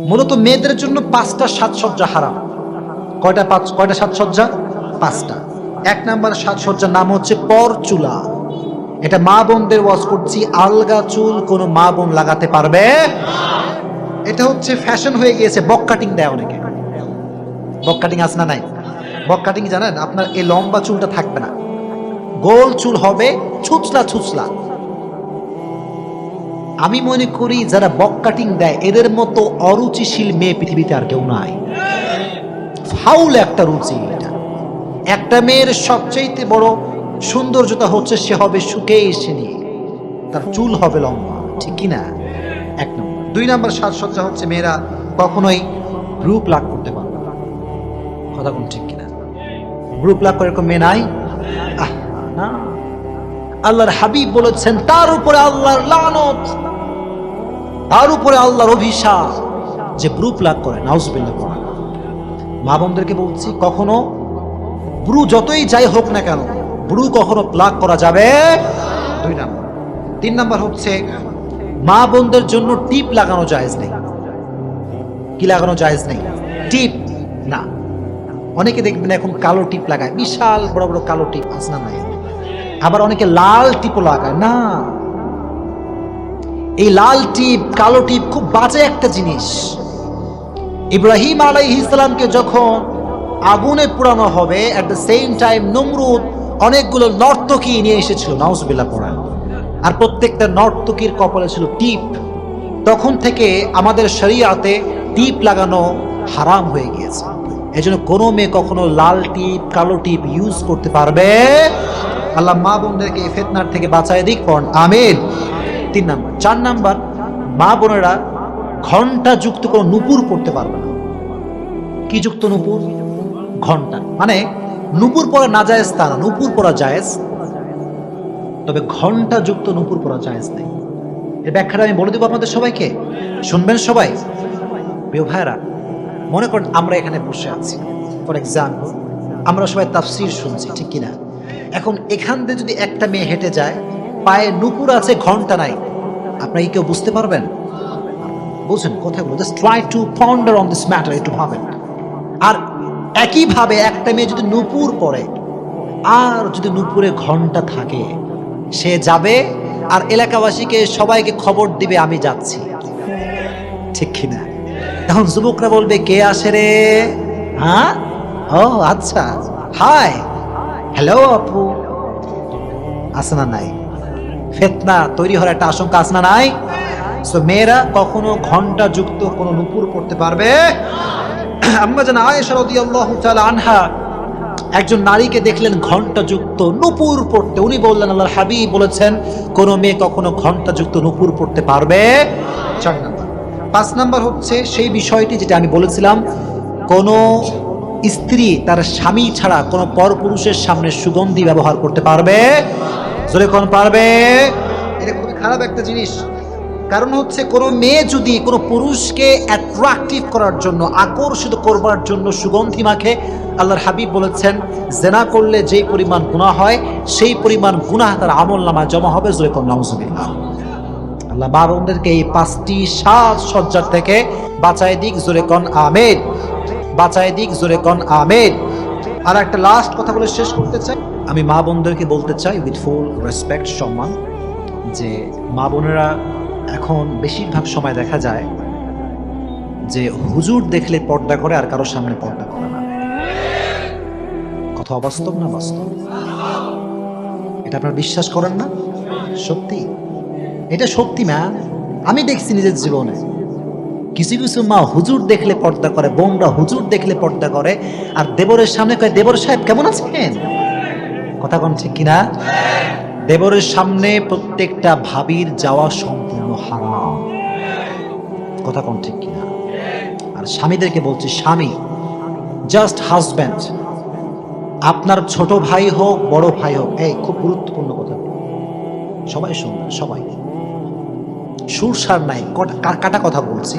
মূলত মেয়েদের জন্য 5টা সাজসজ্জা হারাম। কয়টা সাজসজ্জা? 5টা। 1 নাম্বার সাজসজ্জার নাম হচ্ছে পরচুলা। এটা মা বোনদের ওয়াজ করছি, আলগা চুল কোনো মা বোন লাগাতে পারবে। এটা হচ্ছে ফ্যাশন হয়ে গিয়েছে। বক কাটিং দেয় অনেকে। বক কাটিং আছে না নাই? বক কাটিং জানেন? আপনার এই লম্বা চুলটা থাকবে না, গোল চুল হবে, ছুচলা ছুচলা। আমি মনে করি যারা বক কাটিং দেয় এদের মতো অরুচিশীল মেয়ে পৃথিবীতে আর কেউ নাই। ফাউল একটা রুচি এটা। একটা মেয়ের সবচেয়ে বড় সৌন্দর্যতা হচ্ছে সে হবে সুখে এসে নিয়ে, তার চুল হবে লম্বা, ঠিক কিনা? 1 নম্বর। 2 নম্বর সাজসজ্জা হচ্ছে মেয়েরা কখনোই ব্রু প্লাগ করতে পারবে না। কথা কোন ঠিক কিনা? ব্রু প্লাগ করে এরকম মেয়ে নাই? না, আল্লাহর হাবিব বলেছেন তার উপরে আল্লাহর লানত, তার উপরে আল্লাহর অভিশাপ যে ব্রু প্লাগ করে। নাউজুবিল্লাহ। মা বোনদেরকে বলছি, কখনো ব্রু যতই যাই হোক না কেন, ব্রু কখনো প্লাগ করা যাবে। 2 নাম্বার। 3 নাম্বার হচ্ছে মা বোনদের জন্য টিপ লাগানো জায়েজ নেই। কি লাগানো জায়েজ নেই? টিপ না। অনেকে দেখবেন এখন কালো টিপ লাগায়, বিশাল বড় বড় কালো টিপ, আছে না নাই? আবার অনেকে লাল টিপও লাগায়। না, এই লাল টিপ কালো টিপ খুব বাজে একটা জিনিস। ইব্রাহিম আলাইহিস সালামকে যখন আগুনে পোড়ানো হবে, এট দ্য সেম টাইম নমরুদ অনেকগুলো নর্তকী নিয়ে এসেছিল, নাউজুবিল্লাহ পড়ান, আর প্রত্যেকটা নর্তকীর কপালে ছিল টিপ। তখন থেকে আমাদের শরীয়তে টিপ লাগানো হারাম হয়ে গিয়েছে। এজন্য কোনো মেয়ে কখনো লাল টিপ কালো টিপ ইউজ করতে পারবে। আল্লাহ মা বোনদেরকে এই ফিতনার থেকে বাঁচায় দিক, পড়ুন আমিন। 3 নাম্বার। 4 নাম্বার, মা বোনেরা ঘন্টা যুক্ত কোনো নুপুর পড়তে পারবে না। কি যুক্ত নুপুর? ঘন্টা। মানে নুপুর পরা না জায়েজ তা না, নুপুর পরা জায়েজ, তবে ঘন্টা যুক্ত নুপুর পরা জায়েজ নেই। এর ব্যাখ্যাটা আমি বলে দেবো আপনাদের সবাইকে, শুনবেন সবাই। প্রিয় ভাইরা, মনে করেন আমরা এখানে বসে আছি, ফর এক্সাম্পল আমরা সবাই তাফসীর শুনছি, ঠিক কিনা? এখন এখান দিয়ে যদি একটা মেয়ে হেঁটে যায়, পায়ে নুপুর আছে, ঘন্টা নাই, আপনারা কি কেউ বুঝতে পারবেন? বুঝেন কথাগুলো? Just try to ponder on this matter, একটু ভাবেন। আর একইভাবে একটা মেয়ে যদি নুপুর পরে আর যদি নুপুরে ঘন্টা থাকে, সে যাবে আর এলাকাবাসীকে সবাইকে খবর দিবে আমি যাচ্ছি, ঠিক কিনা? এখন যুবকরা বলবে কে আসে রে? হ্যাঁ, ও আচ্ছা, হাই, হ্যালো আপু, আছে না নাই? ফিতনা তৈরি হওয়ার একটা আশঙ্কা আছে না নাই? সো মেয়েরা কখনো ঘন্টা যুক্ত কোনো নুপুর পড়তে পারবে। আম্মা জান আয়েশা রাদিয়াল্লাহু তাআলা আনহা একজন নারীকে দেখলেন ঘন্টা যুক্ত নুপুর পড়তে। উনি বললেন আল্লাহর হাবিব বলেছেন কোন মেয়ে কখনো ঘন্টা যুক্ত নুপুর পড়তে পারবে। 4 নাম্বার। 5 নাম্বার হচ্ছে সেই বিষয়টি যেটা আমি বলেছিলাম, কোন স্ত্রী তার স্বামী ছাড়া কোন পরপুরুষের সামনে সুগন্ধি ব্যবহার করতে পারবে। জোরে কোন পারবে? এটা খুবই খারাপ একটা জিনিস। কারণ হচ্ছে কোনো মেয়ে যদি কোনো পুরুষকে অ্যাট্রাকটিভ করার জন্য, আকর্ষিত করবার জন্য সুগন্ধি মাখে, আল্লাহর হাবিব বলেছেন জেনা করলে যেই পরিমাণ গুনাহ হয় সেই পরিমাণ গুনাহ তার আমলনামায় জমা হবে। জোরে কোন নাউজুবিল্লাহ। আল্লাহ মা বোনদেরকে এই 5টি সাজসজ্জার থেকে বাঁচায় দিক। জোরে কোন আমিন। বাঁচায় দিক। জোরে কোন আমিন। আর একটা লাস্ট কথা বলে শেষ করতে চাই। আমি মা বোনদেরকে বলতে চাই উইথ ফুল রেসপেক্ট, সম্মান, যে মা বোনেরা এখন বেশিরভাগ সময় দেখা যায় যে হুজুর দেখলে পর্দা করে আর কারোর সামনে পর্দা করে না। কথা অবাস্তব না বাস্তব? এটা আপনারা বিশ্বাস করেন না? সত্যি, এটা সত্যি মা। আমি দেখছি নিজের জীবনে কিছু কিছু মা হুজুর দেখলে পর্দা করে, বোনরা হুজুর দেখলে পর্দা করে, আর দেবরের সামনে কয় দেবর সাহেব কেমন আছেন। কথা কোন ঠিক কিনা? দেবরের সামনে প্রত্যেকটা ভাবির যাওয়া সম্পূর্ণ হারাম। কথা কোন ঠিক কিনা? আর স্বামীদেরকে বলছি, স্বামী জাস্ট হাজব্যান্ড, আপনার ছোট ভাই হোক বড় ভাই হোক, এই খুব গুরুত্বপূর্ণ কথা, সবাই শুনবেন, সবাই সুরসার নাই, কাটা কথা বলছি।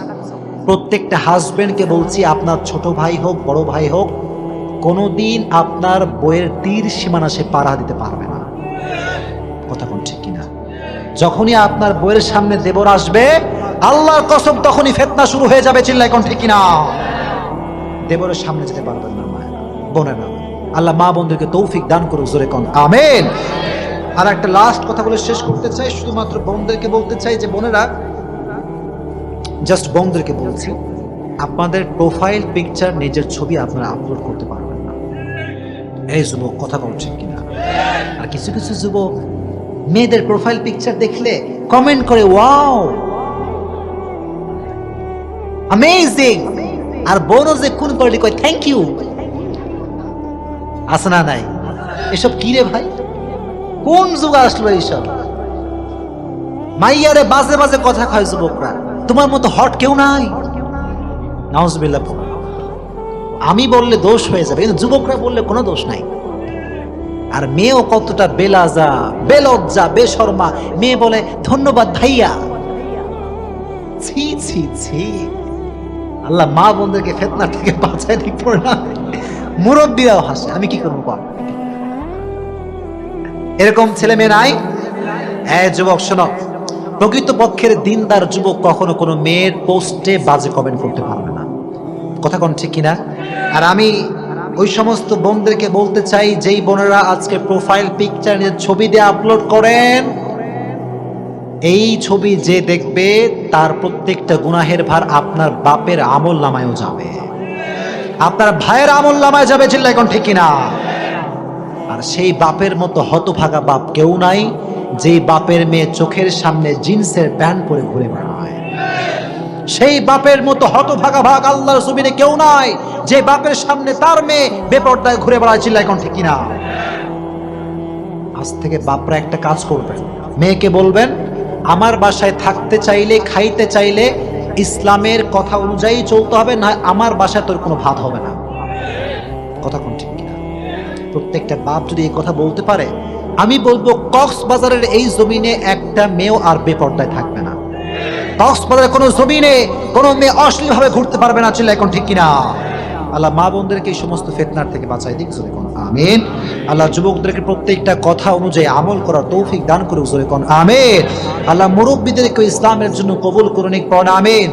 প্রত্যেকটা হাজব্যান্ডকে বলছি, আপনার ছোট ভাই হোক বড় ভাই হোক, কোনোদিন আপনার বইয়ের তীর সীমানা সে পাড়া দিতে পারবে না। কথা কোন ঠিক কিনা? যখনই আপনার বইয়ের সামনে দেবর আসবে, আল্লাহর কসম তখনই ফিতনা শুরু হয়ে যাবে, চিল্লায় কোন ঠিক কিনা। দেবরের সামনে যেতে পারবেন না মায়েরা বোনেরা। আল্লাহ মা বোনদেরকে তৌফিক দান করুক, জোরে কোন আমিন। আর একটা লাস্ট কথা বলে শেষ করতে চাই, শুধুমাত্র বোনদেরকে বলতে চাই যে বোনেরা, জাস্ট বোনদেরকে বলছি, আপনাদের প্রোফাইল পিকচার নিজের ছবি আপনারা আপলোড করতে পারবেন না। এই যুবক কথা বলছেন কিনা। আর কিছু কিছু যুবক মেয়েদের প্রোফাইল পিকচার দেখলে কমেন্ট করে ওয়াও অ্যামেজিং, আর বোনও যে কোন করলে কয় থ্যাংক ইউ। আছে না নাই? এসব কি রে ভাই, কোন যুগ আসলো এইসব? মাইয়ারে বাজে বাজে কথা কয় যুবকরা, তোমার মতো হট কেউ নাই। নাউজুবিল্লাহ। আমি বললে দোষ হয়ে যাবে, কিন্তু যুবকরা বললে কোনো দোষ নাই। আর মেয়েও কতটা বেলাজা, বেলজ্জা, বেশরমা, মেয়ে বলে ধন্যবাদ ভাইয়া। ছি ছি ছি। আল্লাহ মা বোনদেরকে ফিতনা থেকে বাঁচায় দিক না। মুরব্বীরাও হাসে, আমি কি করবো বল? এরকম ছেলে মেয়ে নাই? যুবক শোনো, প্রকৃত পক্ষের দিনদার যুবক কখনো কোনো মেয়ের পোস্টে বাজে কমেন্ট করতে পারবে না। কথা কোন ঠিক কিনা? আর আমি ওই সমস্ত বোনদেরকে বলতে চাই, যেই বোনেরা আজকে প্রোফাইল পিকচার নিয়ে ছবি দিয়ে আপলোড করেন, এই ছবি যে দেখবে তার প্রত্যেকটা গুনাহের ভার আপনার বাপের আমল নামায়ও যাবে, আপনার ভাইয়ের আমল নামায় যাবে, চিল্লায় কোন ঠিক কিনা। আর সেই বাপের মতো হতভাগা বাপ কেউ নাই, যেই বাপের মেয়ে চোখের সামনে জিন্সের প্যান্ট পরে ঘুরে বেড়ায়। সেই বাপের মতো হতভাগা ভাগ আল্লাহর জমিনে কেউ নাই, যে বাপের সামনে তার মেয়ে বেপরদায় ঘুরে বেড়ায়, চিল্লায় কোন ঠিক কিনা। আজ থেকে বাপরা একটা কাজ করবেন, মেয়েকে বলবেন আমার বাসায় থাকতে চাইলে, খাইতে চাইলে ইসলামের কথা অনুযায়ী চলতে হবে, না আমার বাসায় তোর কোনো ভাত হবে না। কথা কোন ঠিক কিনা? প্রত্যেকটা বাপ যদি এই কথা বলতে পারে, আমি বলবো কক্সবাজারের এই জমিনে একটা মেয়েও আর বেপরদায় থাকবে না। কক্সবাজারের কোনো জমিনে কোনো মেয়ে অশ্লীল ভাবে ঘুরতে পারবে না, চিল্লায় কোন ঠিক কিনা। আল্লাহ মা বোনদেরকে এই সমস্ত ফিতনার থেকে বাঁচাই দিক, জোরে কোন আমিন। আল্লাহ যুবকদেরকে প্রত্যেকটা কথা অনুযায়ী আমল করার তৌফিক দান করুক, জোরে কোন আমিন। আল্লাহ মুরব্বীদেরকে ইসলামের জন্য কবুল করুন, পড় আমিন।